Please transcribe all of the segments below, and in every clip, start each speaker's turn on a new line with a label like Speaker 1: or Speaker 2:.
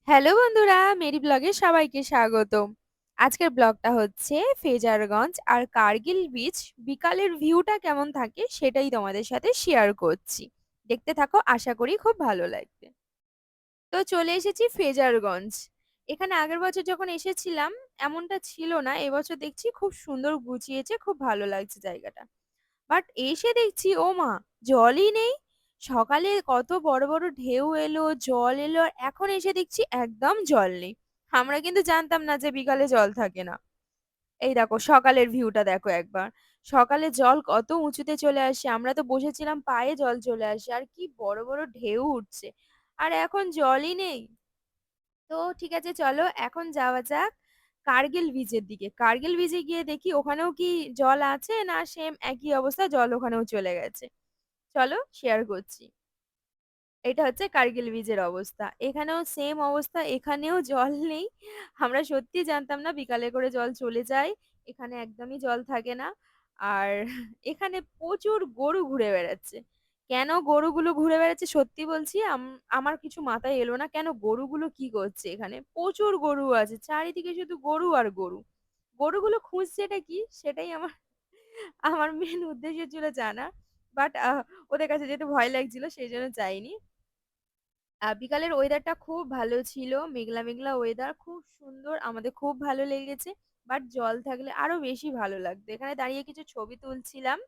Speaker 1: Hello বন্ধুরা, Mary ব্লগে সবাইকে স্বাগত। আজকের ব্লগটা হচ্ছে ফেজারগঞ্জ আর কার্গিল বিচ বিকালের ভিউটা কেমন থাকে সেটাই তোমাদের সাথে শেয়ার করছি। দেখতে থাকো, আশা করি খুব ভালো লাগবে। তো চলে এসেছি ফেজারগঞ্জ। এখানে আগের বছর যখন এসেছিলাম এমনটা ছিল না, এবছর দেখছি খুব সুন্দর গুছিয়েছে, খুব ভালো লাগছে জায়গাটা। বাট এসে দেখছি ও মা, জলই নেই। সকালে কত বড় বড় ঢেউ এলো, জল এলো, আর এখন এসে দেখছি একদম জল নেই। আমরা কিন্তু জানতাম না যে বিকালে জল থাকে না। এই দেখো সকালের ভিউটা দেখো একবার। সকালে জল কত উঁচুতে চলে আসে, আমরা তো বসেছিলাম পায়ে জল চলে আসে, আর কি বড় বড় ঢেউ উঠছে। আর এখন জলই নেই। তো ঠিক আছে, চলো এখন যাওয়া যাক কার্গিল বিচের দিকে। কার্গিল বিচে গিয়ে দেখি ওখানেও কি জল আছে, না সেম একই অবস্থা, জল ওখানেও চলে গেছে। চলো শেয়ার করছি। এটা হচ্ছে কার্গিল বিচের অবস্থা, এখানেও সেম অবস্থা, এখানেও জল নেই। আমরা সত্যি জানতাম না বিকালে করে জল চলে যায়, এখানে একদমই জল থাকে না। আর এখানে প্রচুর গরু ঘুরে বেড়াচ্ছে। কেন গরুগুলো ঘুরে বেড়াচ্ছে সত্যি বলছি, আমার কিছু মাথায় এলো না, কেন গরুগুলো কি করছে। এখানে প্রচুর গরু আছে, চারিদিকে শুধু গরু আর গরু। গরুগুলো খুঁজছেটা কি সেটাই আমার আমার মেন উদ্দেশ্য ছিল জানা। বাট ওদের কাছে যেতে ভয় লাগছিল, সেই জন্য যাইনি। বিকালের ওয়েদারটা খুব ভালো ছিল, মেঘলা মেঘলা ওয়েদার, খুব সুন্দর, আমাদের খুব ভালো লেগেছে। বাট জল থাকলে আরো বেশি ভালো লাগতো। এখানে দাঁড়িয়ে কিছু ছবি তুলছিলাম।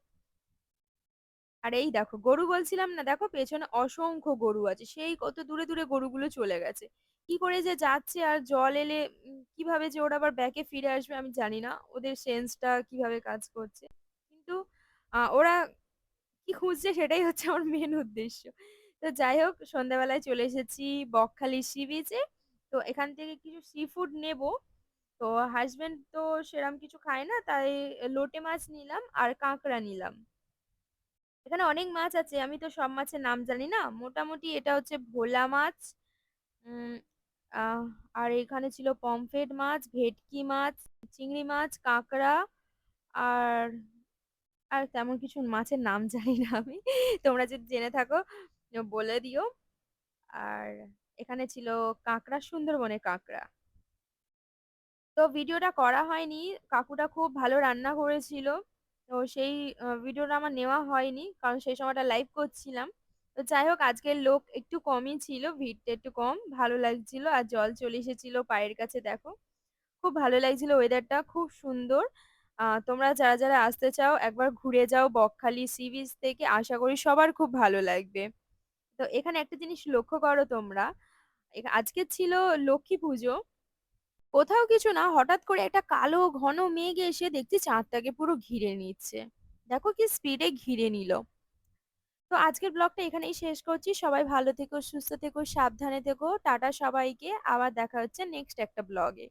Speaker 1: আর এই দেখো গরু বলছিলাম না, দেখো পেছনে অসংখ্য গরু আছে, সেই কত দূরে দূরে গরুগুলো চলে গেছে। কি করে যে যাচ্ছে, আর জল এলে কিভাবে যে ওরা আবার ব্যাকে ফিরে আসবে আমি জানি না, ওদের সেন্সটা কিভাবে কাজ করছে। কিন্তু ওরা কি খুঁজছে সেটাই হচ্ছে আমার মেন উদ্দেশ্য। তো যাই হোক, সন্ধ্যাবেলায় চলে এসেছি বকখালি সি বিচে। তো এখান থেকে কিছু সি ফুড নেব। তো হাজবেন্ড তো সেরম কিছু খায় না, তাই লোটে মাছ নিলাম আর কাঁকড়া নিলাম। এখানে অনেক মাছ আছে, আমি তো সব মাছের নাম জানি না, মোটামুটি এটা হচ্ছে ভোলা মাছ। উম আহ আর এখানে ছিল পমফ্রেট মাছ, ভেটকি মাছ, চিংড়ি মাছ, কাঁকড়া, আর আর তেমন কিছু মাছের নাম জানি না আমি। তোমরা যদি জেনে থাকো বলে দিও। আর এখানে ছিল কাঁকড়া, সুন্দরবনের কাঁকড়া। তো ভিডিওটা করা হয়নি, কাকুটা খুব ভালো রান্না করেছিল। তো সেই ভিডিওটা আমার নেওয়া হয়নি, কারণ সেই সময়টা লাইভ করছিলাম। তো যাই হোক, আজকের লোক একটু কমই ছিল, ভিড়টা একটু কম, ভালো লাগছিল। আর জল চলে এসেছিল পায়ের কাছে, দেখো খুব ভালো লাগছিল, ওয়েদারটা খুব সুন্দর। তোমরা যারা যারা আসতে চাও একবার ঘুরে যাও বকখালি সি বিচ থেকে, আশা করি সবার খুব ভালো লাগবে। তো এখানে একটা জিনিস লক্ষ্য করো তোমরা, আজকে ছিল লক্ষ্মী পুজো। কোথাও কিছু না, হঠাৎ করে একটা কালো ঘন মেঘ এসে দেখছি চাঁদটাকে পুরো ঘিরে নিচ্ছে। দেখো কি স্পিডে ঘিরে নিল। তো আজকের ব্লগটা এখানেই শেষ করছি, সবাই ভালো থেকো, সুস্থ থেকো, সাবধানে থেকো, টাটা সবাইকে, আবার দেখা হচ্ছে নেক্সট একটা ব্লগে।